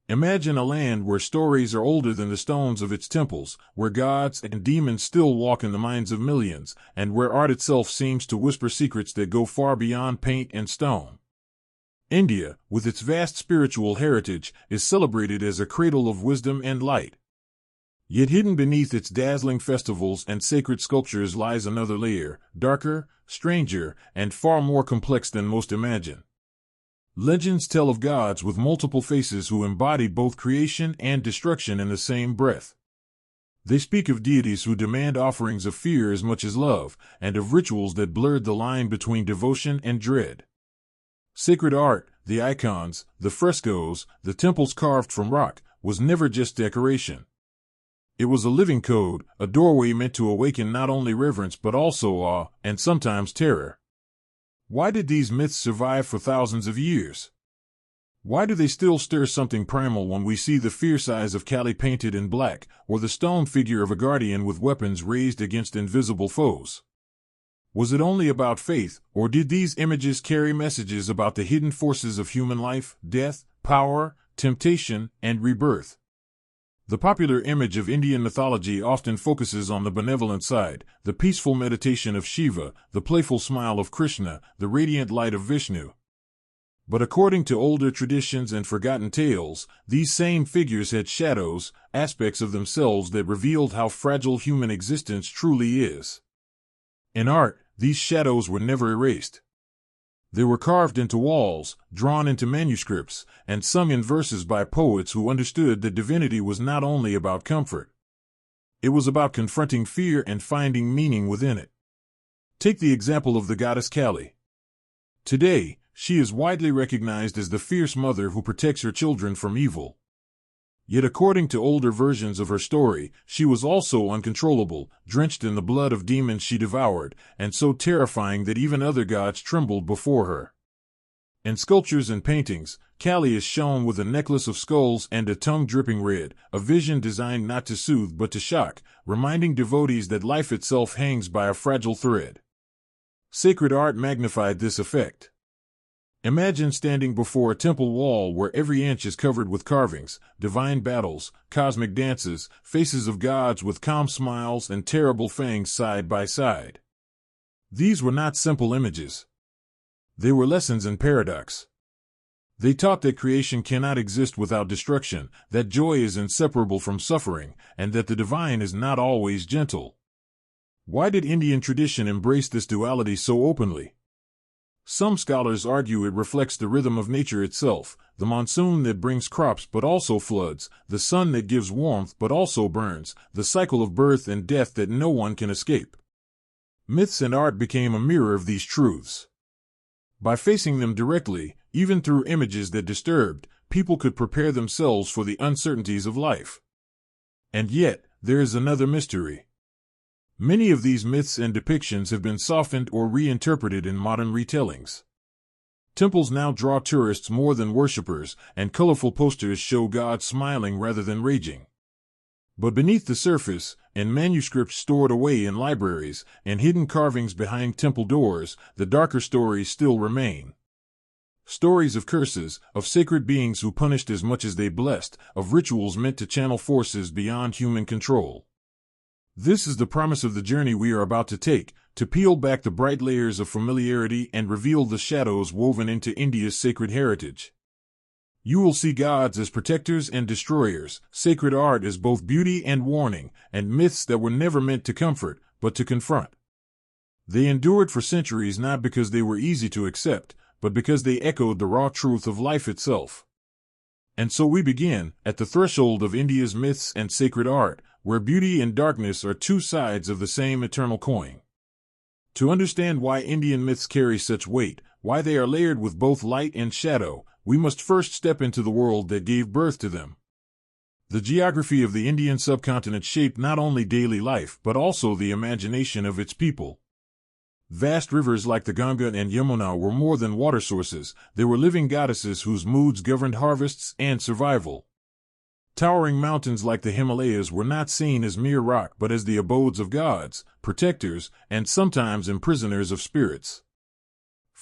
Imagine a land where stories are older than the stones of its temples, where gods and demons still walk in the minds of millions, and where art itself seems to whisper secrets that go far beyond paint and stone. India, with its vast spiritual heritage, is celebrated as a cradle of wisdom and light. Yet hidden beneath its dazzling festivals and sacred sculptures lies another layer, darker, stranger, and far more complex than most imagine. Legends tell of gods with multiple faces who embody both creation and destruction in the same breath. They speak of deities who demand offerings of fear as much as love, and of rituals that blurred the line between devotion and dread. Sacred art, the icons, the frescoes, the temples carved from rock, was never just decoration. It was a living code, a doorway meant to awaken not only reverence but also awe, and sometimes terror. Why did these myths survive for thousands of years? Why do they still stir something primal when we see the fierce eyes of Kali painted in black, or the stone figure of a guardian with weapons raised against invisible foes? Was it only about faith, or did these images carry messages about the hidden forces of human life, death, power, temptation, and rebirth? The popular image of Indian mythology often focuses on the benevolent side, the peaceful meditation of Shiva, the playful smile of Krishna, the radiant light of Vishnu. But according to older traditions and forgotten tales, these same figures had shadows, aspects of themselves that revealed how fragile human existence truly is. In art, these shadows were never erased. They were carved into walls, drawn into manuscripts, and sung in verses by poets who understood that divinity was not only about comfort. It was about confronting fear and finding meaning within it. Take the example of the goddess Kali. Today, she is widely recognized as the fierce mother who protects her children from evil. Yet according to older versions of her story, she was also uncontrollable, drenched in the blood of demons she devoured, and so terrifying that even other gods trembled before her. In sculptures and paintings, Kali is shown with a necklace of skulls and a tongue dripping red, a vision designed not to soothe but to shock, reminding devotees that life itself hangs by a fragile thread. Sacred art magnified this effect. Imagine standing before a temple wall where every inch is covered with carvings, divine battles, cosmic dances, faces of gods with calm smiles and terrible fangs side by side. These were not simple images. They were lessons in paradox. They taught that creation cannot exist without destruction, that joy is inseparable from suffering, and that the divine is not always gentle. Why did Indian tradition embrace this duality so openly? Some scholars argue it reflects the rhythm of nature itself, the monsoon that brings crops but also floods, the sun that gives warmth but also burns, the cycle of birth and death that no one can escape. Myths and art became a mirror of these truths. By facing them directly, even through images that disturbed, people could prepare themselves for the uncertainties of life. And yet, there is another mystery. Many of these myths and depictions have been softened or reinterpreted in modern retellings. Temples now draw tourists more than worshippers, and colorful posters show God smiling rather than raging. But beneath the surface, in manuscripts stored away in libraries, and hidden carvings behind temple doors, the darker stories still remain. Stories of curses, of sacred beings who punished as much as they blessed, of rituals meant to channel forces beyond human control. This is the promise of the journey we are about to take, to peel back the bright layers of familiarity and reveal the shadows woven into India's sacred heritage. You will see gods as protectors and destroyers, sacred art as both beauty and warning, and myths that were never meant to comfort, but to confront. They endured for centuries not because they were easy to accept, but because they echoed the raw truth of life itself. And so we begin, at the threshold of India's myths and sacred art, where beauty and darkness are two sides of the same eternal coin. To understand why Indian myths carry such weight, why they are layered with both light and shadow, we must first step into the world that gave birth to them. The geography of the Indian subcontinent shaped not only daily life but also the imagination of its people. Vast rivers like the Ganga and Yamuna were more than water sources, they were living goddesses whose moods governed harvests and survival. Towering mountains like the Himalayas were not seen as mere rock but as the abodes of gods, protectors, and sometimes imprisoners of spirits.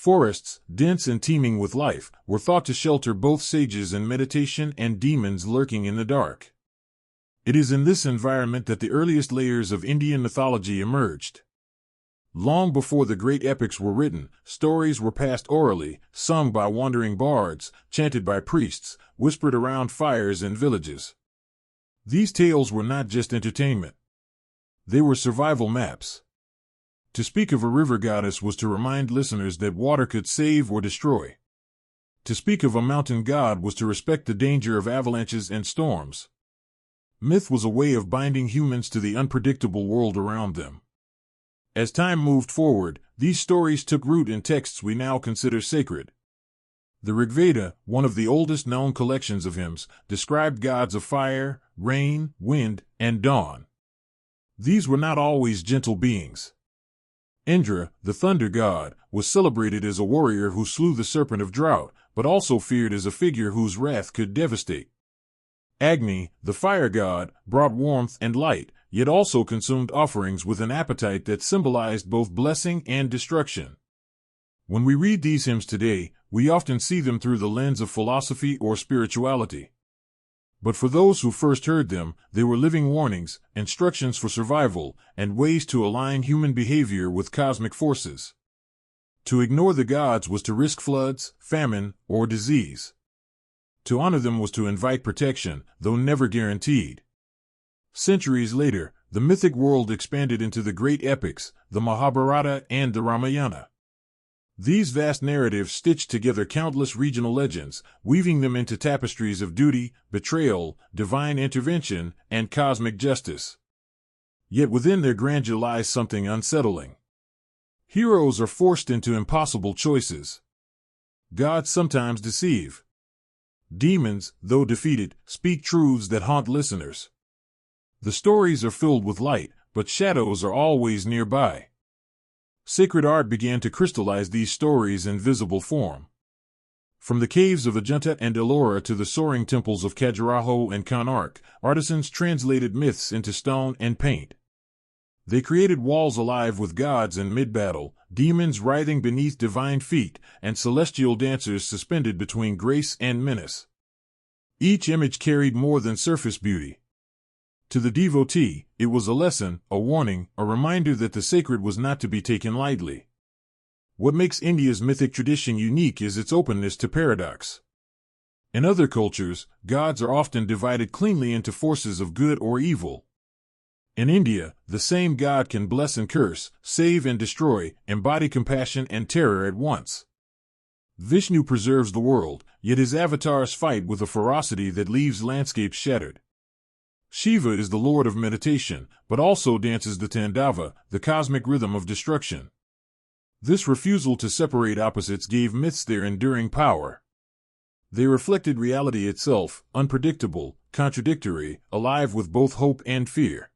Forests, dense and teeming with life, were thought to shelter both sages in meditation and demons lurking in the dark. It is in this environment that the earliest layers of Indian mythology emerged. Long before the great epics were written, stories were passed orally, sung by wandering bards, chanted by priests, whispered around fires in villages. These tales were not just entertainment. They were survival maps. To speak of a river goddess was to remind listeners that water could save or destroy. To speak of a mountain god was to respect the danger of avalanches and storms. Myth was a way of binding humans to the unpredictable world around them. As time moved forward, these stories took root in texts we now consider sacred. The Rigveda, one of the oldest known collections of hymns, described gods of fire, rain, wind, and dawn. These were not always gentle beings. Indra, the thunder god, was celebrated as a warrior who slew the serpent of drought, but also feared as a figure whose wrath could devastate. Agni, the fire god, brought warmth and light, yet also consumed offerings with an appetite that symbolized both blessing and destruction. When we read these hymns today, we often see them through the lens of philosophy or spirituality. But for those who first heard them, they were living warnings, instructions for survival, and ways to align human behavior with cosmic forces. To ignore the gods was to risk floods, famine, or disease. To honor them was to invite protection, though never guaranteed. Centuries later, the mythic world expanded into the great epics, the Mahabharata and the Ramayana. These vast narratives stitched together countless regional legends, weaving them into tapestries of duty, betrayal, divine intervention, and cosmic justice. Yet within their grandeur lies something unsettling. Heroes are forced into impossible choices. Gods sometimes deceive. Demons, though defeated, speak truths that haunt listeners. The stories are filled with light, but shadows are always nearby. Sacred art began to crystallize these stories in visible form. From the caves of Ajanta and Ellora to the soaring temples of Khajuraho and Konark, artisans translated myths into stone and paint. They created walls alive with gods in mid-battle, demons writhing beneath divine feet, and celestial dancers suspended between grace and menace. Each image carried more than surface beauty. To the devotee, it was a lesson, a warning, a reminder that the sacred was not to be taken lightly. What makes India's mythic tradition unique is its openness to paradox. In other cultures, gods are often divided cleanly into forces of good or evil. In India, the same god can bless and curse, save and destroy, embody compassion and terror at once. Vishnu preserves the world, yet his avatars fight with a ferocity that leaves landscapes shattered. Shiva is the lord of meditation, but also dances the Tandava, the cosmic rhythm of destruction. This refusal to separate opposites gave myths their enduring power. They reflected reality itself, unpredictable, contradictory, alive with both hope and fear.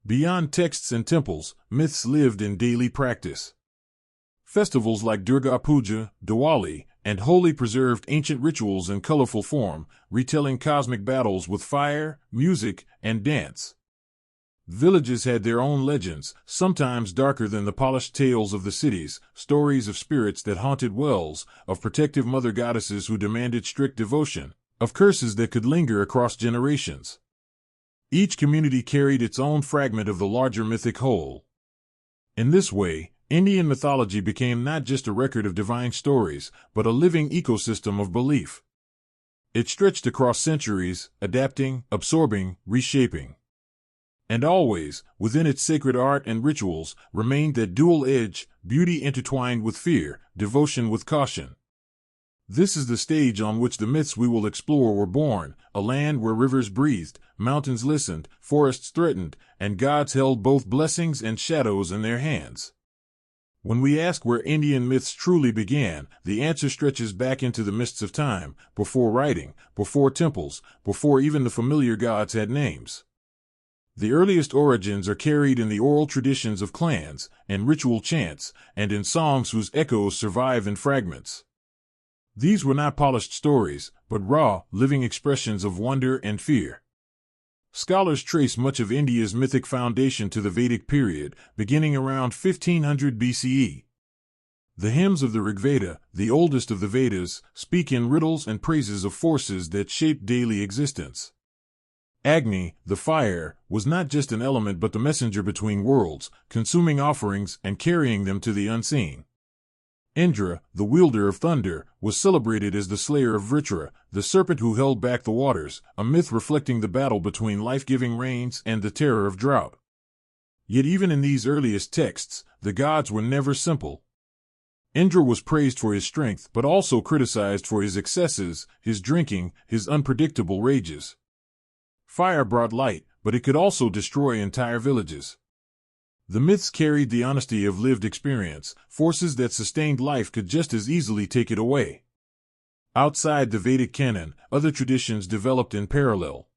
Beyond texts and temples, myths lived in daily practice. Festivals like Durga Puja, Diwali, and Holi preserved ancient rituals in colorful form, retelling cosmic battles with fire, music, and dance. Villages had their own legends, sometimes darker than the polished tales of the cities, stories of spirits that haunted wells, of protective mother goddesses who demanded strict devotion, of curses that could linger across generations. Each community carried its own fragment of the larger mythic whole. In this way, Indian mythology became not just a record of divine stories, but a living ecosystem of belief. It stretched across centuries, adapting, absorbing, reshaping. And always, within its sacred art and rituals, remained that dual edge, beauty intertwined with fear, devotion with caution. This is the stage on which the myths we will explore were born, a land where rivers breathed, mountains listened, forests threatened, and gods held both blessings and shadows in their hands. When we ask where Indian myths truly began, the answer stretches back into the mists of time, before writing, before temples, before even the familiar gods had names. The earliest origins are carried in the oral traditions of clans, in ritual chants, and in songs whose echoes survive in fragments. These were not polished stories, but raw, living expressions of wonder and fear. Scholars trace much of India's mythic foundation to the Vedic period, beginning around 1500 BCE. The hymns of the Rigveda, the oldest of the Vedas, speak in riddles and praises of forces that shape daily existence. Agni, the fire, was not just an element but the messenger between worlds, consuming offerings and carrying them to the unseen. Indra, the wielder of thunder, was celebrated as the slayer of Vritra, the serpent who held back the waters, a myth reflecting the battle between life-giving rains and the terror of drought. Yet even in these earliest texts, the gods were never simple. Indra was praised for his strength but also criticized for his excesses, his drinking, his unpredictable rages. Fire brought light, but it could also destroy entire villages. The myths carried the honesty of lived experience. Forces that sustained life could just as easily take it away. Outside the Vedic canon, other traditions developed in parallel.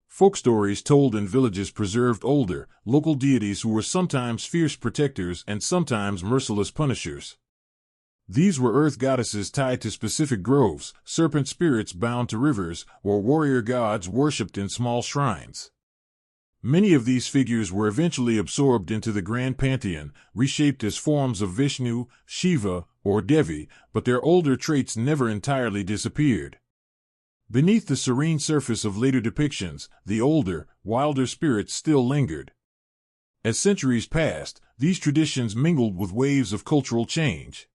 Folk stories told in villages preserved older, local deities who were sometimes fierce protectors and sometimes merciless punishers. These were earth goddesses tied to specific groves, serpent spirits bound to rivers, or warrior gods worshipped in small shrines. Many of these figures were eventually absorbed into the grand pantheon, reshaped as forms of Vishnu, Shiva, or Devi, but their older traits never entirely disappeared. Beneath the serene surface of later depictions, the older, wilder spirits still lingered. As centuries passed, these traditions mingled with waves of cultural change.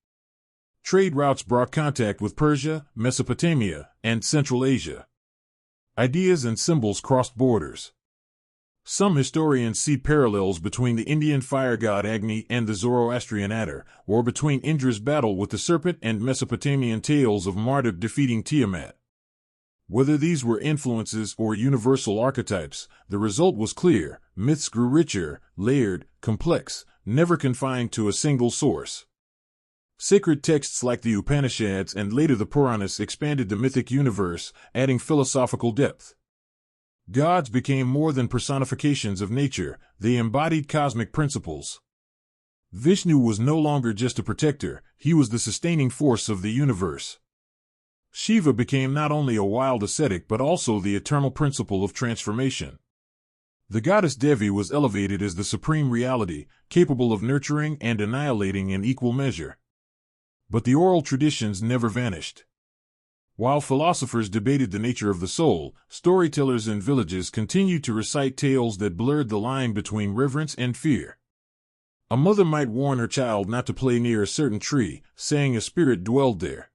Trade routes brought contact with Persia, Mesopotamia, and Central Asia. Ideas and symbols crossed borders. Some historians see parallels between the Indian fire god Agni and the Zoroastrian adder, or between Indra's battle with the serpent and Mesopotamian tales of Marduk defeating Tiamat. Whether these were influences or universal archetypes, the result was clear: myths grew richer, layered, complex, never confined to a single source. Sacred texts like the Upanishads and later the Puranas expanded the mythic universe, adding philosophical depth. Gods became more than personifications of nature, they embodied cosmic principles. Vishnu was no longer just a protector, he was the sustaining force of the universe. Shiva became not only a wild ascetic but also the eternal principle of transformation. The goddess Devi was elevated as the supreme reality, capable of nurturing and annihilating in equal measure. But the oral traditions never vanished. While philosophers debated the nature of the soul, storytellers in villages continued to recite tales that blurred the line between reverence and fear. A mother might warn her child not to play near a certain tree, saying a spirit dwelled there.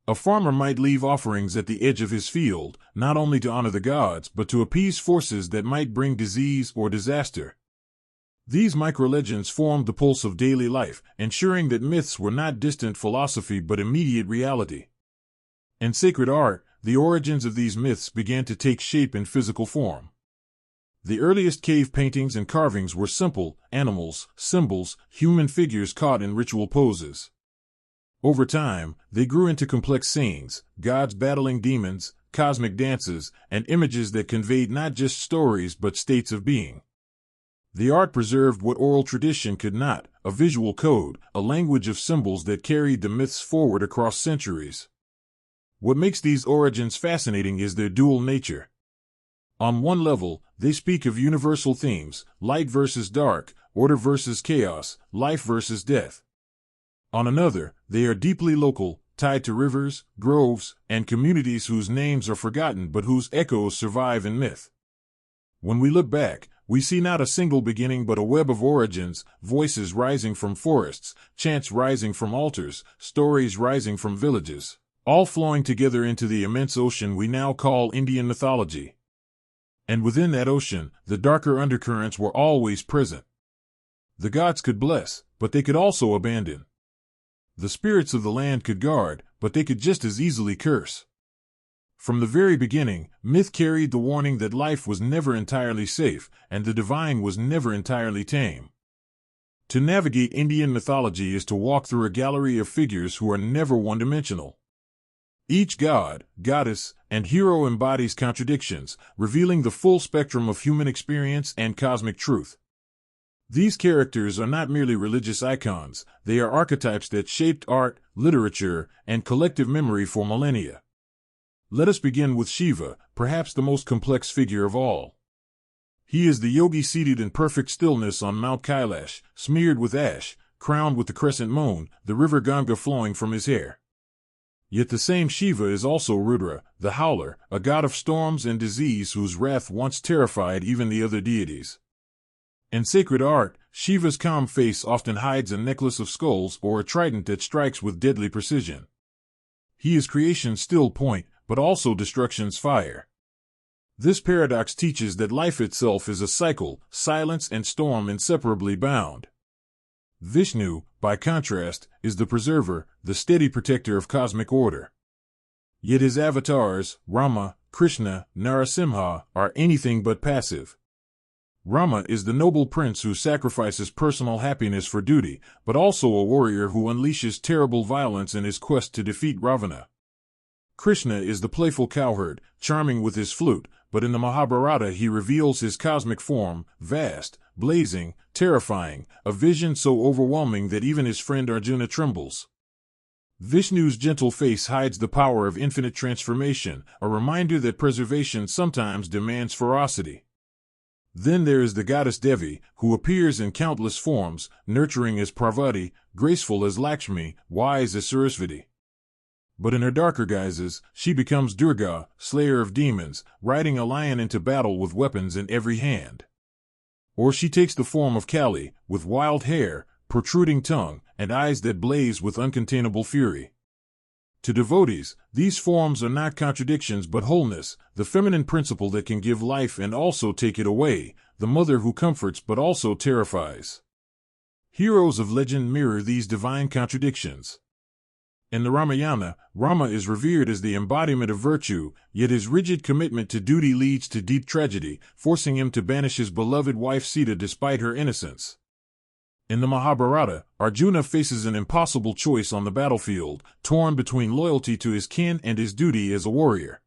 A farmer might leave offerings at the edge of his field, not only to honor the gods but to appease forces that might bring disease or disaster. These microlegends formed the pulse of daily life, ensuring that myths were not distant philosophy but immediate reality. In sacred art, the origins of these myths began to take shape in physical form. The earliest cave paintings and carvings were simple: animals, symbols, human figures caught in ritual poses. Over time, they grew into complex scenes, gods battling demons, cosmic dances, and images that conveyed not just stories but states of being. The art preserved what oral tradition could not: a visual code, a language of symbols that carried the myths forward across centuries. What makes these origins fascinating is their dual nature. On one level, they speak of universal themes: light versus dark, order versus chaos, life versus death. On another, they are deeply local, tied to rivers, groves, and communities whose names are forgotten but whose echoes survive in myth. When we look back, we see not a single beginning but a web of origins: voices rising from forests, chants rising from altars, stories rising from villages, all flowing together into the immense ocean we now call Indian mythology. And within that ocean, the darker undercurrents were always present. The gods could bless, but they could also abandon. The spirits of the land could guard, but they could just as easily curse. From the very beginning, myth carried the warning that life was never entirely safe, and the divine was never entirely tame. To navigate Indian mythology is to walk through a gallery of figures who are never one-dimensional. Each god, goddess, and hero embodies contradictions, revealing the full spectrum of human experience and cosmic truth. These characters are not merely religious icons, they are archetypes that shaped art, literature, and collective memory for millennia. Let us begin with Shiva, perhaps the most complex figure of all. He is the yogi seated in perfect stillness on Mount Kailash, smeared with ash, crowned with the crescent moon, the river Ganga flowing from his hair. Yet the same Shiva is also Rudra, the howler, a god of storms and disease whose wrath once terrified even the other deities. In sacred art, Shiva's calm face often hides a necklace of skulls or a trident that strikes with deadly precision. He is creation's still point, but also destruction's fire. This paradox teaches that life itself is a cycle, silence and storm inseparably bound. Vishnu, by contrast, is the preserver, the steady protector of cosmic order. Yet his avatars, Rama, Krishna, Narasimha, are anything but passive. Rama is the noble prince who sacrifices personal happiness for duty, but also a warrior who unleashes terrible violence in his quest to defeat Ravana. Krishna is the playful cowherd, charming with his flute, but in the Mahabharata he reveals his cosmic form, vast, blazing, terrifying, a vision so overwhelming that even his friend Arjuna trembles. Vishnu's gentle face hides the power of infinite transformation, a reminder that preservation sometimes demands ferocity. Then there is the goddess Devi, who appears in countless forms, nurturing as Parvati, graceful as Lakshmi, wise as Sarasvati. But in her darker guises, she becomes Durga, slayer of demons, riding a lion into battle with weapons in every hand. Or she takes the form of Kali, with wild hair, protruding tongue, and eyes that blaze with uncontainable fury. To devotees, these forms are not contradictions but wholeness, the feminine principle that can give life and also take it away, the mother who comforts but also terrifies. Heroes of legend mirror these divine contradictions. In the Ramayana, Rama is revered as the embodiment of virtue, yet his rigid commitment to duty leads to deep tragedy, forcing him to banish his beloved wife Sita despite her innocence. In the Mahabharata, Arjuna faces an impossible choice on the battlefield, torn between loyalty to his kin and his duty as a warrior.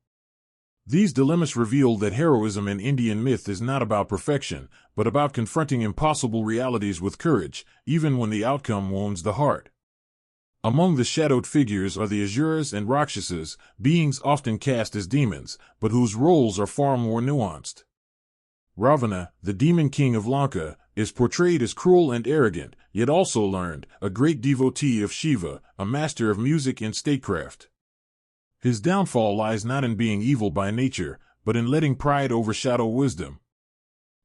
These dilemmas reveal that heroism in Indian myth is not about perfection, but about confronting impossible realities with courage, even when the outcome wounds the heart. Among the shadowed figures are the Asuras and Rakshasas, beings often cast as demons, but whose roles are far more nuanced. Ravana, the demon king of Lanka, is portrayed as cruel and arrogant, yet also learned, a great devotee of Shiva, a master of music and statecraft. His downfall lies not in being evil by nature, but in letting pride overshadow wisdom.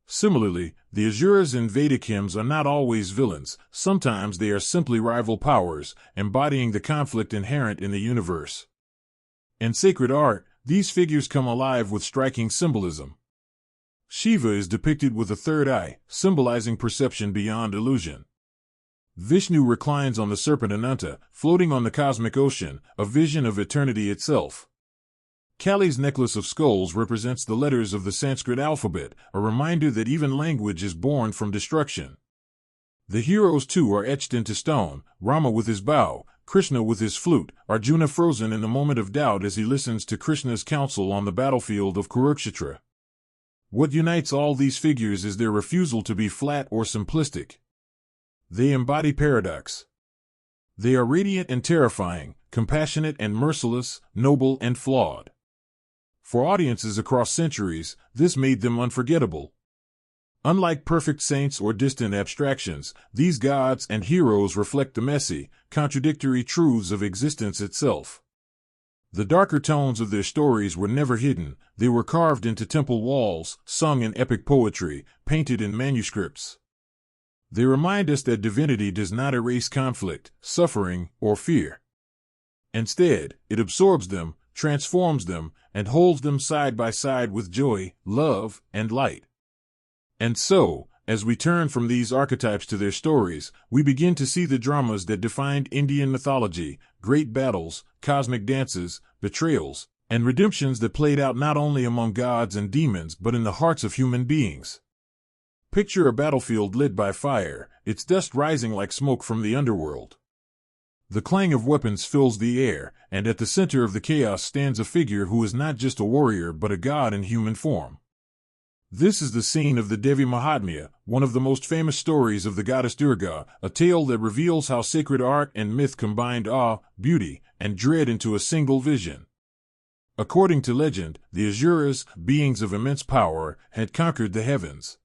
Similarly, the Asuras in Vedic hymns are not always villains, sometimes they are simply rival powers, embodying the conflict inherent in the universe. In sacred art, these figures come alive with striking symbolism. Shiva is depicted with a third eye, symbolizing perception beyond illusion. Vishnu reclines on the serpent Ananta, floating on the cosmic ocean, a vision of eternity itself. Kali's necklace of skulls represents the letters of the Sanskrit alphabet, a reminder that even language is born from destruction. The heroes too are etched into stone, Rama with his bow, Krishna with his flute, Arjuna frozen in the moment of doubt as he listens to Krishna's counsel on the battlefield of Kurukshetra. What unites all these figures is their refusal to be flat or simplistic. They embody paradox. They are radiant and terrifying, compassionate and merciless, noble and flawed. For audiences across centuries, this made them unforgettable. Unlike perfect saints or distant abstractions, these gods and heroes reflect the messy, contradictory truths of existence itself. The darker tones of their stories were never hidden, they were carved into temple walls, sung in epic poetry, painted in manuscripts. They remind us that divinity does not erase conflict, suffering, or fear. Instead, it absorbs them, transforms them, and holds them side by side with joy, love, and light. And so, as we turn from these archetypes to their stories, we begin to see the dramas that defined Indian mythology, great battles, cosmic dances, betrayals, and redemptions that played out not only among gods and demons but in the hearts of human beings. Picture a battlefield lit by fire, its dust rising like smoke from the underworld. The clang of weapons fills the air, and at the center of the chaos stands a figure who is not just a warrior but a god in human form. This is the scene of the Devi Mahatmya, one of the most famous stories of the goddess Durga, a tale that reveals how sacred art and myth combined awe, beauty, and dread into a single vision. According to legend, the Asuras, beings of immense power, had conquered the heavens.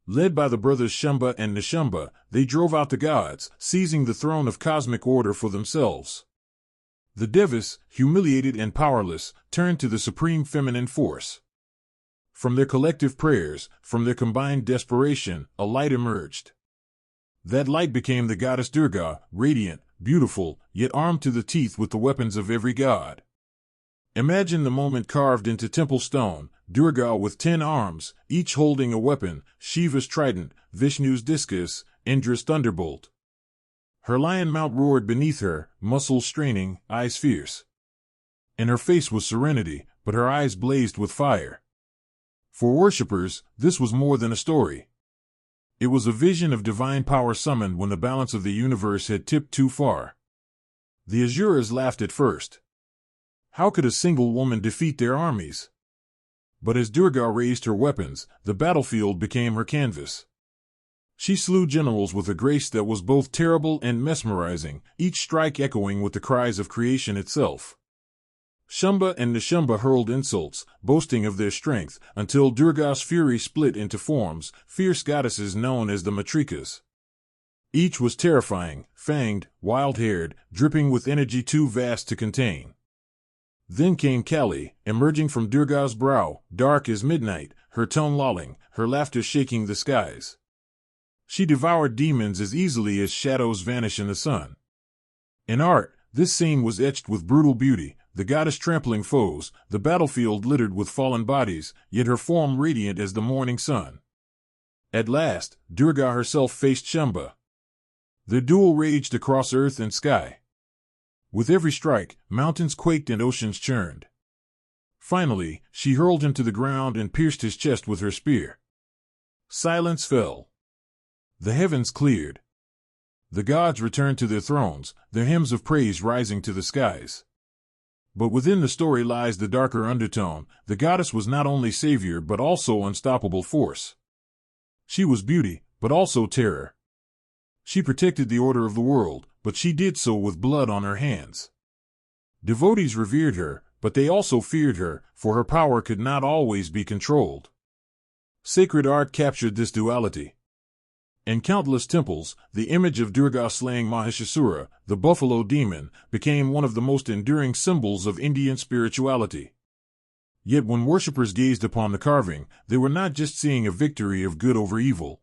Led by the brothers Shamba and Nishamba, they drove out the gods, seizing the throne of cosmic order for themselves. The Devas, humiliated and powerless, turned to the supreme feminine force. From their collective prayers, from their combined desperation, a light emerged. That light became the goddess Durga, radiant, beautiful, yet armed to the teeth with the weapons of every god. Imagine the moment carved into temple stone, Durga with 10 arms, each holding a weapon, Shiva's trident, Vishnu's discus, Indra's thunderbolt. Her lion mount roared beneath her, muscles straining, eyes fierce. In her face was serenity, but her eyes blazed with fire. For worshippers, this was more than a story. It was a vision of divine power summoned when the balance of the universe had tipped too far. The Asuras laughed at first. How could a single woman defeat their armies? But as Durga raised her weapons, the battlefield became her canvas. She slew generals with a grace that was both terrible and mesmerizing, each strike echoing with the cries of creation itself. Shamba and Nishamba hurled insults, boasting of their strength, until Durga's fury split into forms, fierce goddesses known as the Matrikas. Each was terrifying, fanged, wild-haired, dripping with energy too vast to contain. Then came Kali, emerging from Durga's brow, dark as midnight, her tongue lolling, her laughter shaking the skies. She devoured demons as easily as shadows vanish in the sun. In art, this scene was etched with brutal beauty, the goddess trampling foes, the battlefield littered with fallen bodies, yet her form radiant as the morning sun. At last, Durga herself faced Shamba. The duel raged across earth and sky. With every strike, mountains quaked and oceans churned. Finally, she hurled him to the ground and pierced his chest with her spear. Silence fell. The heavens cleared. The gods returned to their thrones, their hymns of praise rising to the skies. But within the story lies the darker undertone. The goddess was not only savior but also unstoppable force. She was beauty, but also terror. She protected the order of the world, but she did so with blood on her hands. Devotees revered her, but they also feared her, for her power could not always be controlled. Sacred art captured this duality. In countless temples, the image of Durga slaying Mahishasura, the buffalo demon, became one of the most enduring symbols of Indian spirituality. Yet when worshippers gazed upon the carving, they were not just seeing a victory of good over evil.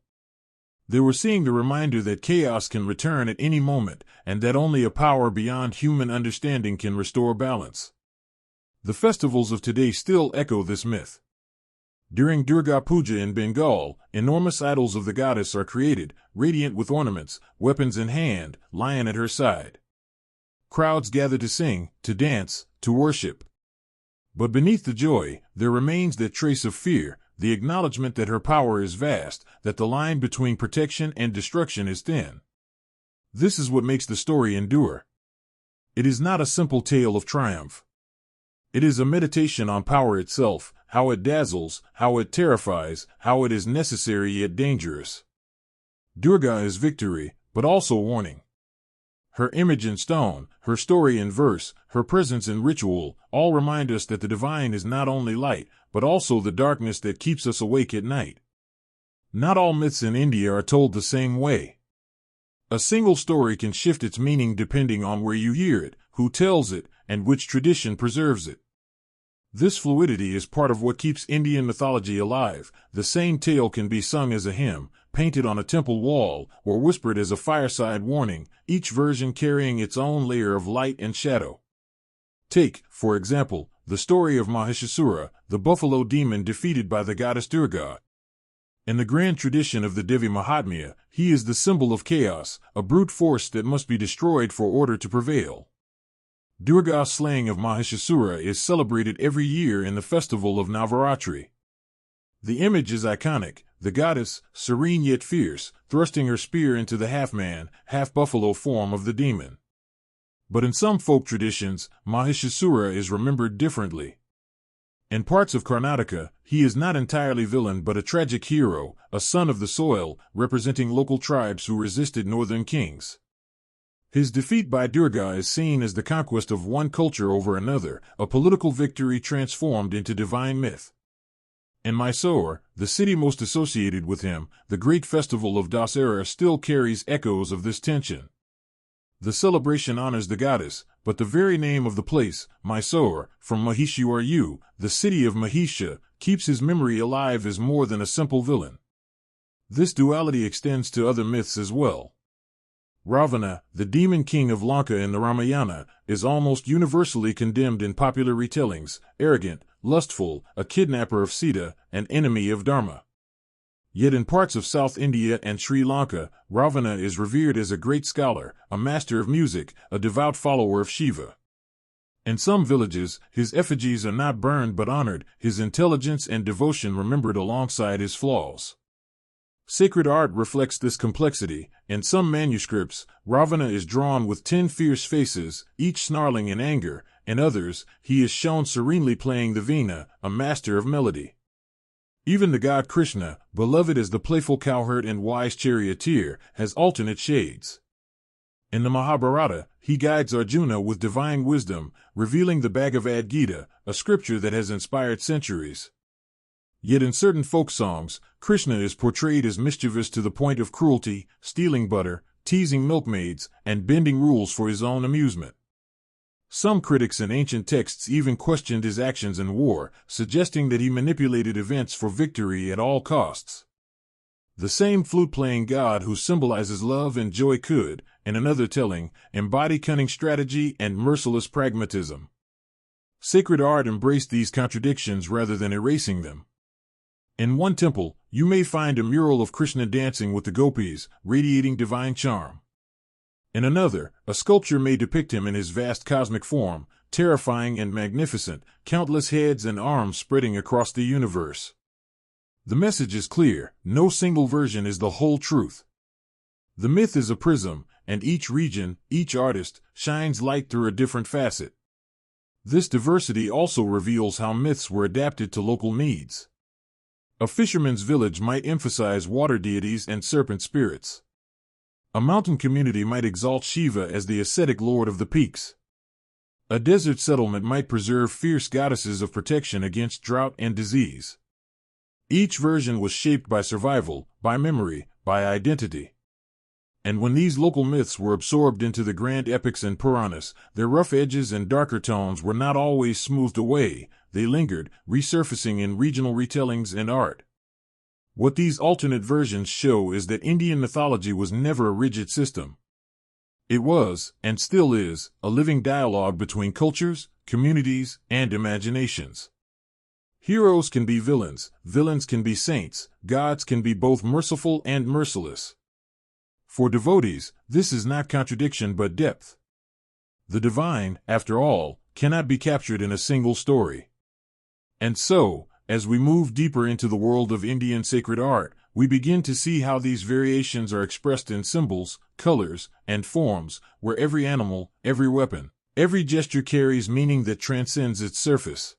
They were seeing the reminder that chaos can return at any moment, and that only a power beyond human understanding can restore balance. The festivals of today still echo this myth. During Durga Puja in Bengal, enormous idols of the goddess are created, radiant with ornaments, weapons in hand, lion at her side. Crowds gather to sing, to dance, to worship. But beneath the joy, there remains that trace of fear, the acknowledgement that her power is vast, that the line between protection and destruction is thin. This is what makes the story endure. It is not a simple tale of triumph. It is a meditation on power itself, how it dazzles, how it terrifies, how it is necessary yet dangerous. Durga is victory, but also warning. Her image in stone, her story in verse, her presence in ritual, all remind us that the divine is not only light, but also the darkness that keeps us awake at night. Not all myths in India are told the same way. A single story can shift its meaning depending on where you hear it, who tells it, and which tradition preserves it. This fluidity is part of what keeps Indian mythology alive. The same tale can be sung as a hymn, painted on a temple wall, or whispered as a fireside warning, each version carrying its own layer of light and shadow. Take, for example, the story of Mahishasura, the buffalo demon defeated by the goddess Durga. In the grand tradition of the Devi Mahatmya, he is the symbol of chaos, a brute force that must be destroyed for order to prevail. Durga's slaying of Mahishasura is celebrated every year in the festival of Navaratri. The image is iconic, the goddess, serene yet fierce, thrusting her spear into the half-man, half-buffalo form of the demon. But in some folk traditions, Mahishasura is remembered differently. In parts of Karnataka, he is not entirely villain but a tragic hero, a son of the soil, representing local tribes who resisted northern kings. His defeat by Durga is seen as the conquest of one culture over another, a political victory transformed into divine myth. In Mysore, the city most associated with him, the great festival of Dasara still carries echoes of this tension. The celebration honors the goddess, but the very name of the place, Mysore, from Mahishwaru, the city of Mahisha, keeps his memory alive as more than a simple villain. This duality extends to other myths as well. Ravana, the demon king of Lanka in the Ramayana, is almost universally condemned in popular retellings, arrogant, lustful, a kidnapper of Sita, an enemy of Dharma. Yet in parts of South India and Sri Lanka, Ravana is revered as a great scholar, a master of music, a devout follower of Shiva. In some villages, his effigies are not burned but honored, his intelligence and devotion remembered alongside his flaws. Sacred art reflects this complexity. In some manuscripts, Ravana is drawn with 10 fierce faces, each snarling in anger. In others, he is shown serenely playing the veena, a master of melody. Even the god Krishna, beloved as the playful cowherd and wise charioteer, has alternate shades. In the Mahabharata, he guides Arjuna with divine wisdom, revealing the Bhagavad Gita, a scripture that has inspired centuries. Yet in certain folk songs, Krishna is portrayed as mischievous to the point of cruelty, stealing butter, teasing milkmaids, and bending rules for his own amusement. Some critics in ancient texts even questioned his actions in war, suggesting that he manipulated events for victory at all costs. The same flute-playing god who symbolizes love and joy could, in another telling, embody cunning strategy and merciless pragmatism. Sacred art embraced these contradictions rather than erasing them. In one temple, you may find a mural of Krishna dancing with the gopis, radiating divine charm. In another, a sculpture may depict him in his vast cosmic form, terrifying and magnificent, countless heads and arms spreading across the universe. The message is clear: no single version is the whole truth. The myth is a prism, and each region, each artist, shines light through a different facet. This diversity also reveals how myths were adapted to local needs. A fisherman's village might emphasize water deities and serpent spirits. A mountain community might exalt Shiva as the ascetic lord of the peaks. A desert settlement might preserve fierce goddesses of protection against drought and disease. Each version was shaped by survival, by memory, by identity. And when these local myths were absorbed into the grand epics and Puranas, their rough edges and darker tones were not always smoothed away. They lingered, resurfacing in regional retellings and art. What these alternate versions show is that Indian mythology was never a rigid system. It was, and still is, a living dialogue between cultures, communities, and imaginations. Heroes can be villains, villains can be saints, gods can be both merciful and merciless. For devotees, this is not contradiction but depth. The divine, after all, cannot be captured in a single story. And so, as we move deeper into the world of Indian sacred art, we begin to see how these variations are expressed in symbols, colors, and forms, where every animal, every weapon, every gesture carries meaning that transcends its surface.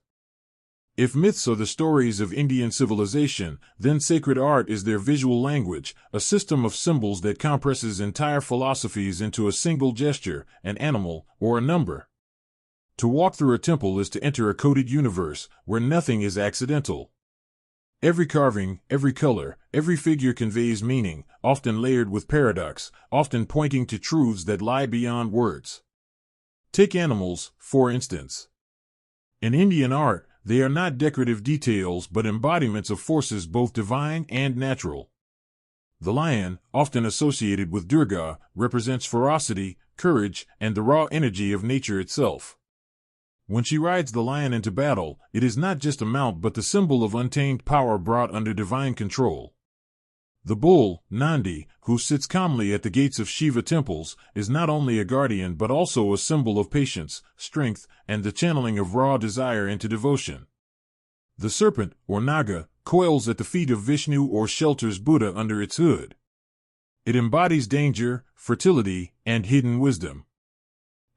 If myths are the stories of Indian civilization, then sacred art is their visual language, a system of symbols that compresses entire philosophies into a single gesture, an animal, or a number. To walk through a temple is to enter a coded universe, where nothing is accidental. Every carving, every color, every figure conveys meaning, often layered with paradox, often pointing to truths that lie beyond words. Take animals, for instance. In Indian art, they are not decorative details but embodiments of forces both divine and natural. The lion, often associated with Durga, represents ferocity, courage, and the raw energy of nature itself. When she rides the lion into battle, it is not just a mount but the symbol of untamed power brought under divine control. The bull, Nandi, who sits calmly at the gates of Shiva temples, is not only a guardian but also a symbol of patience, strength, and the channeling of raw desire into devotion. The serpent, or Naga, coils at the feet of Vishnu or shelters Buddha under its hood. It embodies danger, fertility, and hidden wisdom.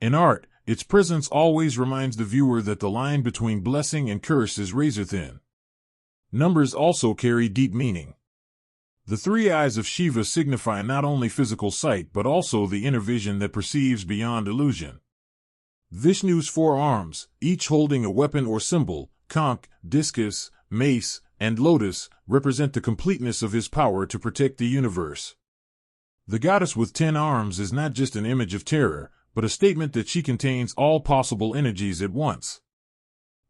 In art, its presence always reminds the viewer that the line between blessing and curse is razor-thin. Numbers also carry deep meaning. The 3 eyes of Shiva signify not only physical sight but also the inner vision that perceives beyond illusion. Vishnu's 4 arms, each holding a weapon or symbol, conch, discus, mace, and lotus represent the completeness of his power to protect the universe. The goddess with 10 arms is not just an image of terror, but a statement that she contains all possible energies at once.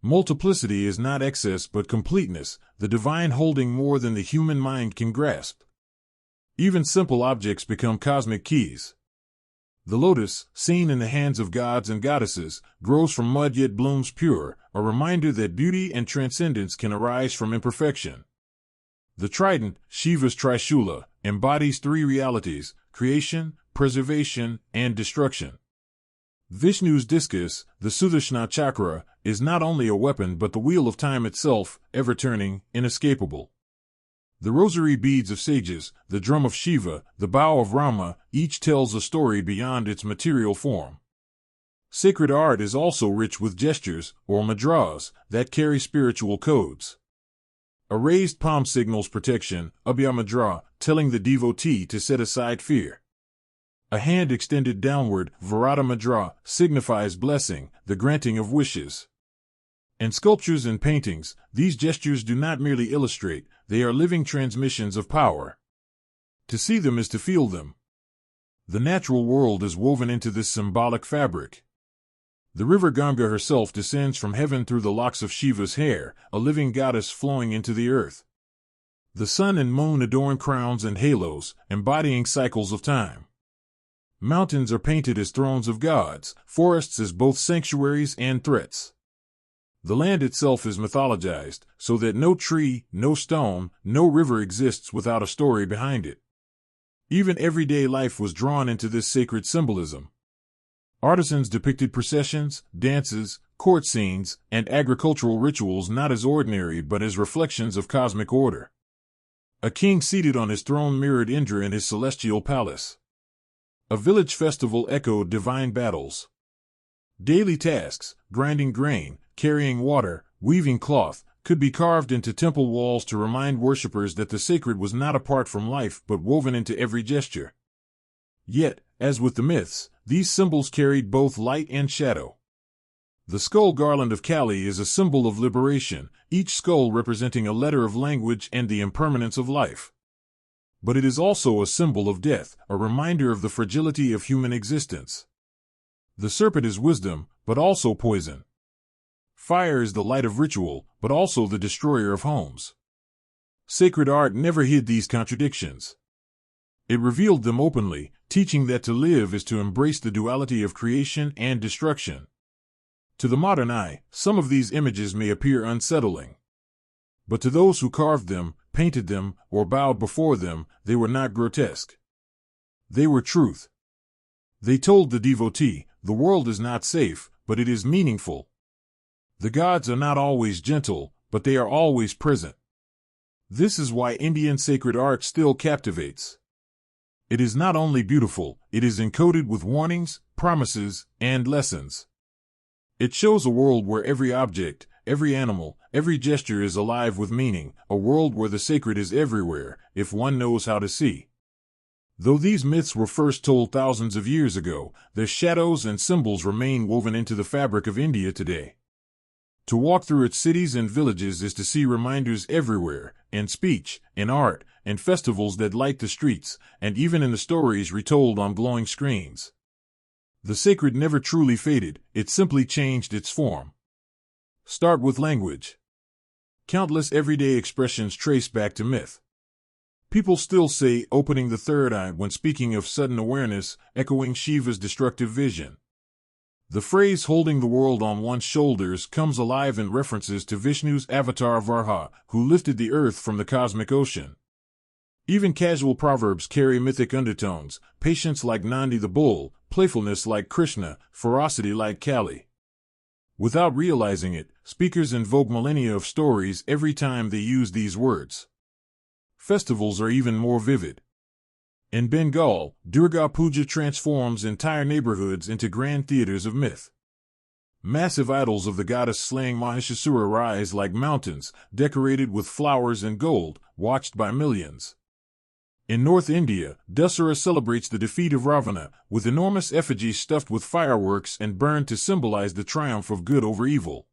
Multiplicity is not excess but completeness, the divine holding more than the human mind can grasp. Even simple objects become cosmic keys. The lotus, seen in the hands of gods and goddesses, grows from mud yet blooms pure, a reminder that beauty and transcendence can arise from imperfection. The trident, Shiva's Trishula, embodies 3 realities: creation, preservation, and destruction. Vishnu's discus, the Sudarshana chakra, is not only a weapon but the wheel of time itself, ever-turning, inescapable. The rosary beads of sages, the drum of Shiva, the bow of Rama, each tells a story beyond its material form. Sacred art is also rich with gestures, or mudras, that carry spiritual codes. A raised palm signals protection, Abhya mudra, telling the devotee to set aside fear. A hand extended downward, Varada mudra, signifies blessing, the granting of wishes. In sculptures and paintings, these gestures do not merely illustrate, they are living transmissions of power. To see them is to feel them. The natural world is woven into this symbolic fabric. The river Ganga herself descends from heaven through the locks of Shiva's hair, a living goddess flowing into the earth. The sun and moon adorn crowns and halos, embodying cycles of time. Mountains are painted as thrones of gods, forests as both sanctuaries and threats. The land itself is mythologized, so that no tree, no stone, no river exists without a story behind it. Even everyday life was drawn into this sacred symbolism. Artisans depicted processions, dances, court scenes, and agricultural rituals not as ordinary but as reflections of cosmic order. A king seated on his throne mirrored Indra in his celestial palace. A village festival echoed divine battles. Daily tasks, grinding grain, carrying water, weaving cloth, could be carved into temple walls to remind worshippers that the sacred was not apart from life but woven into every gesture. Yet, as with the myths, these symbols carried both light and shadow. The skull garland of Kali is a symbol of liberation, each skull representing a letter of language and the impermanence of life. But it is also a symbol of death, a reminder of the fragility of human existence. The serpent is wisdom, but also poison. Fire is the light of ritual, but also the destroyer of homes. Sacred art never hid these contradictions. It revealed them openly, teaching that to live is to embrace the duality of creation and destruction. To the modern eye, some of these images may appear unsettling. But to those who carved them, painted them, or bowed before them, they were not grotesque. They were truth. They told the devotee, the world is not safe, but it is meaningful. The gods are not always gentle, but they are always present. This is why Indian sacred art still captivates. It is not only beautiful, it is encoded with warnings, promises, and lessons. It shows a world where every object, every animal, every gesture is alive with meaning, a world where the sacred is everywhere, if one knows how to see. Though these myths were first told thousands of years ago, their shadows and symbols remain woven into the fabric of India today. To walk through its cities and villages is to see reminders everywhere, in speech, in art, in festivals that light the streets, and even in the stories retold on glowing screens. The sacred never truly faded, it simply changed its form. Start with language. Countless everyday expressions trace back to myth. People still say opening the third eye when speaking of sudden awareness, echoing Shiva's destructive vision. The phrase holding the world on one's shoulders comes alive in references to Vishnu's avatar Varaha, who lifted the earth from the cosmic ocean. Even casual proverbs carry mythic undertones, patience like Nandi the bull, playfulness like Krishna, ferocity like Kali. Without realizing it, speakers invoke millennia of stories every time they use these words. Festivals are even more vivid. In Bengal, Durga Puja transforms entire neighborhoods into grand theaters of myth. Massive idols of the goddess slaying Mahishasura rise like mountains, decorated with flowers and gold, watched by millions. In North India, Dussehra celebrates the defeat of Ravana, with enormous effigies stuffed with fireworks and burned to symbolize the triumph of good over evil.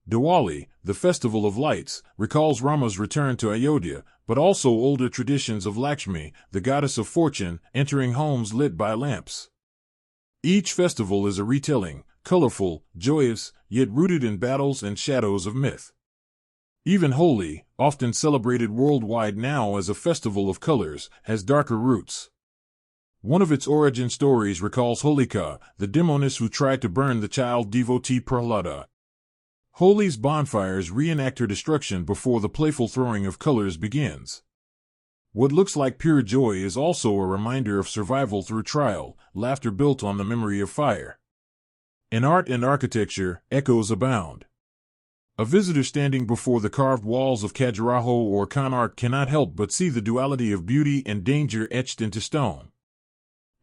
Diwali, the festival of lights, recalls Rama's return to Ayodhya, but also older traditions of Lakshmi, the goddess of fortune, entering homes lit by lamps. Each festival is a retelling, colorful, joyous, yet rooted in battles and shadows of myth. Even Holi, often celebrated worldwide now as a festival of colors, has darker roots. One of its origin stories recalls Holika, the demoness who tried to burn the child devotee Prahlada. Holi's bonfires reenact her destruction before the playful throwing of colors begins. What looks like pure joy is also a reminder of survival through trial, laughter built on the memory of fire. In art and architecture, echoes abound. A visitor standing before the carved walls of Khajuraho or Konark cannot help but see the duality of beauty and danger etched into stone.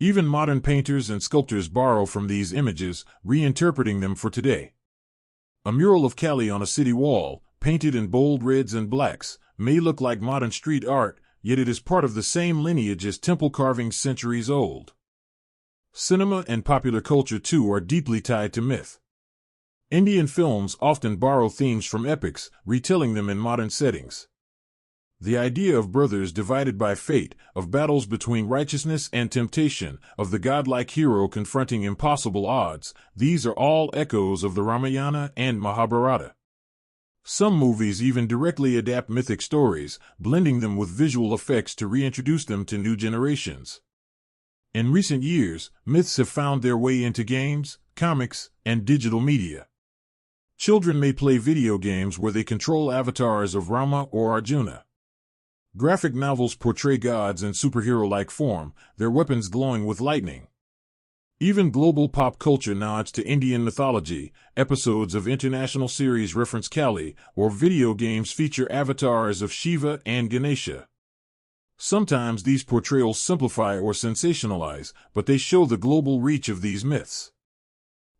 Even modern painters and sculptors borrow from these images, reinterpreting them for today. A mural of Kali on a city wall, painted in bold reds and blacks, may look like modern street art, yet it is part of the same lineage as temple carvings centuries old. Cinema and popular culture too are deeply tied to myth. Indian films often borrow themes from epics, retelling them in modern settings. The idea of brothers divided by fate, of battles between righteousness and temptation, of the godlike hero confronting impossible odds, these are all echoes of the Ramayana and Mahabharata. Some movies even directly adapt mythic stories, blending them with visual effects to reintroduce them to new generations. In recent years, myths have found their way into games, comics, and digital media. Children may play video games where they control avatars of Rama or Arjuna. Graphic novels portray gods in superhero-like form, their weapons glowing with lightning. Even global pop culture nods to Indian mythology, episodes of international series reference Kali, or video games feature avatars of Shiva and Ganesha. Sometimes these portrayals simplify or sensationalize, but they show the global reach of these myths.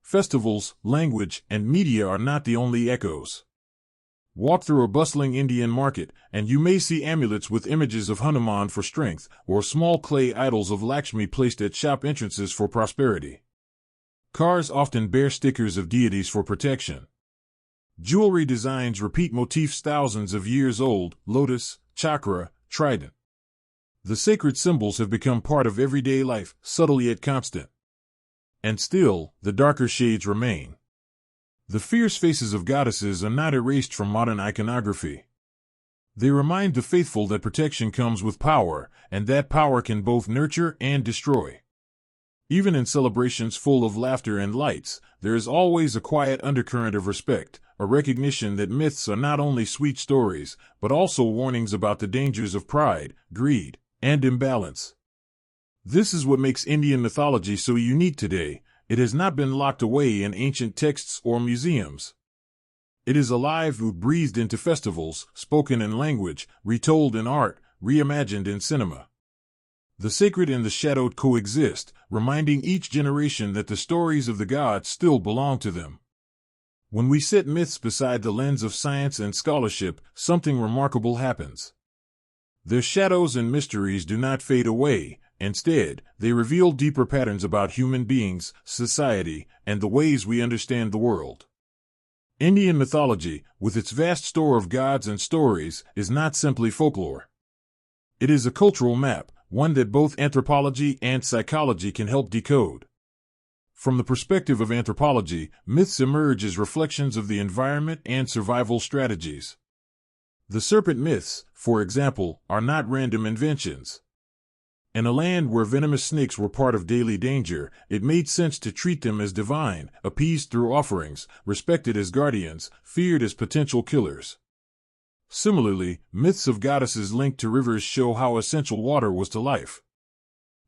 Festivals, language, and media are not the only echoes. Walk through a bustling Indian market, and you may see amulets with images of Hanuman for strength, or small clay idols of Lakshmi placed at shop entrances for prosperity. Cars often bear stickers of deities for protection. Jewelry designs repeat motifs thousands of years old: lotus, chakra, trident. The sacred symbols have become part of everyday life, subtle yet constant. And still, the darker shades remain. The fierce faces of goddesses are not erased from modern iconography. They remind the faithful that protection comes with power, and that power can both nurture and destroy. Even in celebrations full of laughter and lights, there is always a quiet undercurrent of respect, a recognition that myths are not only sweet stories, but also warnings about the dangers of pride, greed, and imbalance. This is what makes Indian mythology so unique today. It has not been locked away in ancient texts or museums. It is alive, breathed into festivals, spoken in language, retold in art, reimagined in cinema. The sacred and the shadowed coexist, reminding each generation that the stories of the gods still belong to them. When we set myths beside the lens of science and scholarship, something remarkable happens. Their shadows and mysteries do not fade away. Instead, they reveal deeper patterns about human beings, society, and the ways we understand the world. Indian mythology, with its vast store of gods and stories, is not simply folklore. It is a cultural map, one that both anthropology and psychology can help decode. From the perspective of anthropology, myths emerge as reflections of the environment and survival strategies. The serpent myths, for example, are not random inventions. In a land where venomous snakes were part of daily danger, it made sense to treat them as divine, appeased through offerings, respected as guardians, feared as potential killers. Similarly, myths of goddesses linked to rivers show how essential water was to life.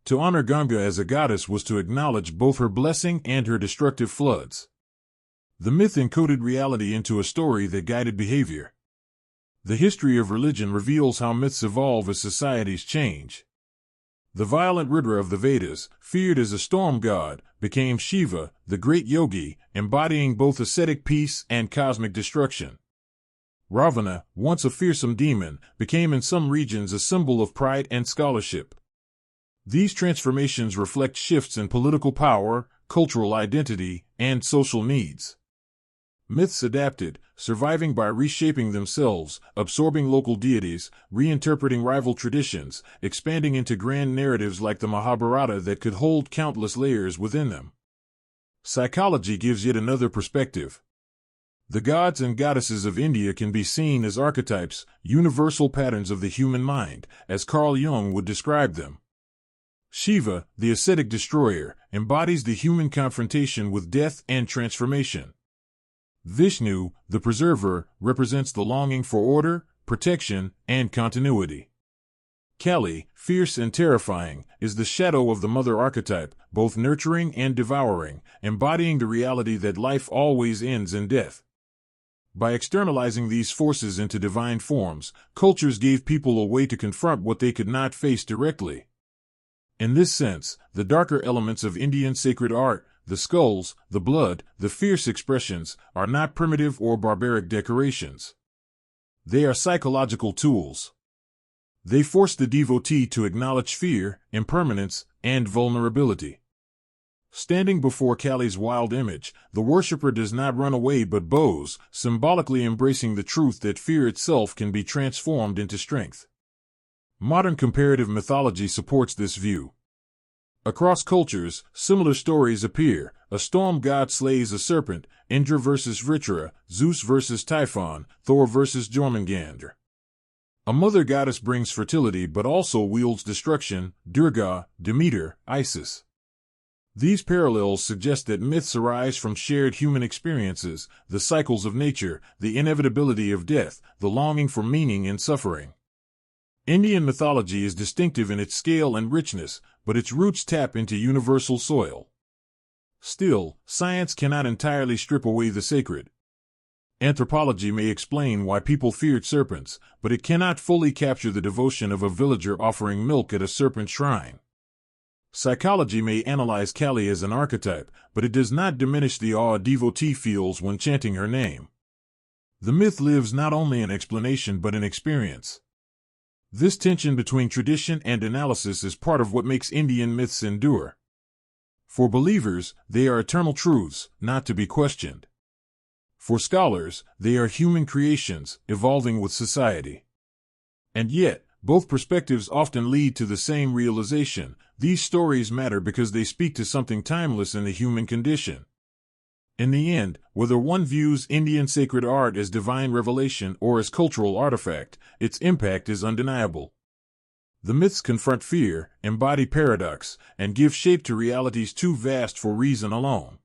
To honor Ganga as a goddess was to acknowledge both her blessing and her destructive floods. The myth encoded reality into a story that guided behavior. The history of religion reveals how myths evolve as societies change. The violent Rudra of the Vedas, feared as a storm god, became Shiva, the great yogi, embodying both ascetic peace and cosmic destruction. Ravana, once a fearsome demon, became in some regions a symbol of pride and scholarship. These transformations reflect shifts in political power, cultural identity, and social needs. Myths adapted, surviving by reshaping themselves, absorbing local deities, reinterpreting rival traditions, expanding into grand narratives like the Mahabharata that could hold countless layers within them. Psychology gives yet another perspective. The gods and goddesses of India can be seen as archetypes, universal patterns of the human mind, as Carl Jung would describe them. Shiva, the ascetic destroyer, embodies the human confrontation with death and transformation. Vishnu, the preserver, represents the longing for order, protection, and continuity. Kali, fierce and terrifying, is the shadow of the mother archetype, both nurturing and devouring, embodying the reality that life always ends in death. By externalizing these forces into divine forms, cultures gave people a way to confront what they could not face directly. In this sense, the darker elements of Indian sacred art, the skulls, the blood, the fierce expressions, are not primitive or barbaric decorations. They are psychological tools. They force the devotee to acknowledge fear, impermanence, and vulnerability. Standing before Kali's wild image, the worshipper does not run away but bows, symbolically embracing the truth that fear itself can be transformed into strength. Modern comparative mythology supports this view. Across cultures, similar stories appear. A storm god slays a serpent, Indra versus Vritra, Zeus versus Typhon, Thor versus Jormungandr. A mother goddess brings fertility but also wields destruction, Durga, Demeter, Isis. These parallels suggest that myths arise from shared human experiences, the cycles of nature, the inevitability of death, the longing for meaning and suffering. Indian mythology is distinctive in its scale and richness, but its roots tap into universal soil. Still, science cannot entirely strip away the sacred. Anthropology may explain why people feared serpents, but it cannot fully capture the devotion of a villager offering milk at a serpent shrine. Psychology may analyze Kali as an archetype, but it does not diminish the awe a devotee feels when chanting her name. The myth lives not only in explanation but in experience. This tension between tradition and analysis is part of what makes Indian myths endure. For believers, they are eternal truths, not to be questioned. For scholars, they are human creations, evolving with society. And yet, both perspectives often lead to the same realization: these stories matter because they speak to something timeless in the human condition. In the end, whether one views Indian sacred art as divine revelation or as cultural artifact, its impact is undeniable. The myths confront fear, embody paradox, and give shape to realities too vast for reason alone.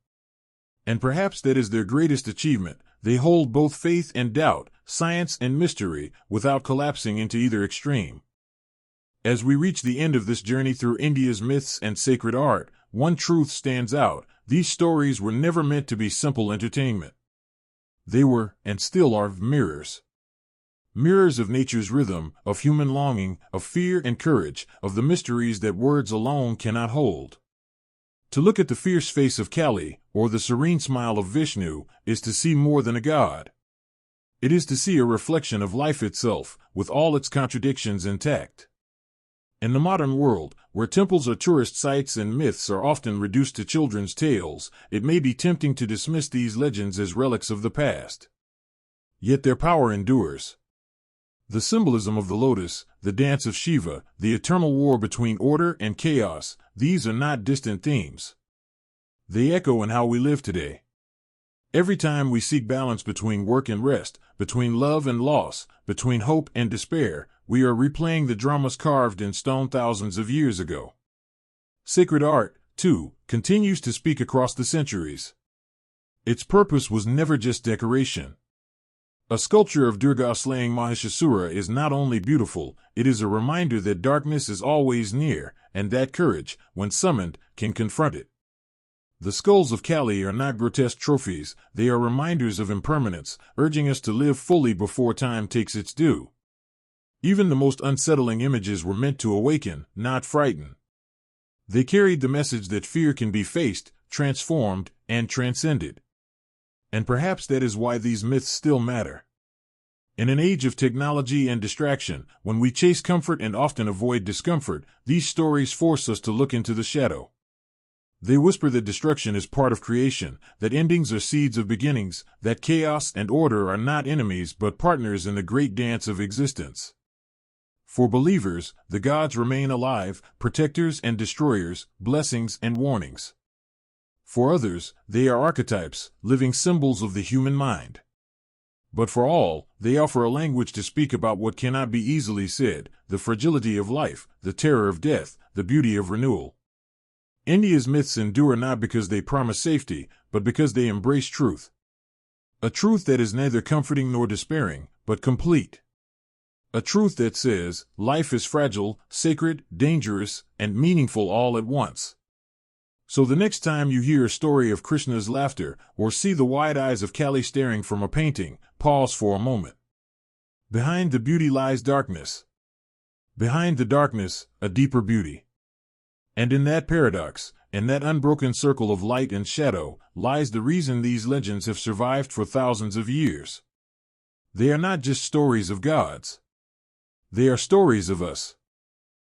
And perhaps that is their greatest achievement: they hold both faith and doubt, science and mystery, without collapsing into either extreme. As we reach the end of this journey through India's myths and sacred art, one truth stands out: these stories were never meant to be simple entertainment. They were, and still are, mirrors. Mirrors of nature's rhythm, of human longing, of fear and courage, of the mysteries that words alone cannot hold. To look at the fierce face of Kali, or the serene smile of Vishnu, is to see more than a god. It is to see a reflection of life itself, with all its contradictions intact. In the modern world, where temples are tourist sites and myths are often reduced to children's tales, it may be tempting to dismiss these legends as relics of the past. Yet their power endures. The symbolism of the lotus, the dance of Shiva, the eternal war between order and chaos, these are not distant themes. They echo in how we live today. Every time we seek balance between work and rest, between love and loss, between hope and despair, we are replaying the dramas carved in stone thousands of years ago. Sacred art, too, continues to speak across the centuries. Its purpose was never just decoration. A sculpture of Durga slaying Mahishasura is not only beautiful, it is a reminder that darkness is always near, and that courage, when summoned, can confront it. The skulls of Kali are not grotesque trophies, they are reminders of impermanence, urging us to live fully before time takes its due. Even the most unsettling images were meant to awaken, not frighten. They carried the message that fear can be faced, transformed, and transcended. And perhaps that is why these myths still matter. In an age of technology and distraction, when we chase comfort and often avoid discomfort, these stories force us to look into the shadow. They whisper that destruction is part of creation, that endings are seeds of beginnings, that chaos and order are not enemies but partners in the great dance of existence. For believers, the gods remain alive, protectors and destroyers, blessings and warnings. For others, they are archetypes, living symbols of the human mind. But for all, they offer a language to speak about what cannot be easily said: the fragility of life, the terror of death, the beauty of renewal. India's myths endure not because they promise safety, but because they embrace truth. A truth that is neither comforting nor despairing, but complete. A truth that says, life is fragile, sacred, dangerous, and meaningful all at once. So the next time you hear a story of Krishna's laughter, or see the wide eyes of Kali staring from a painting, pause for a moment. Behind the beauty lies darkness. Behind the darkness, a deeper beauty. And in that paradox, in that unbroken circle of light and shadow, lies the reason these legends have survived for thousands of years. They are not just stories of gods. They are stories of us.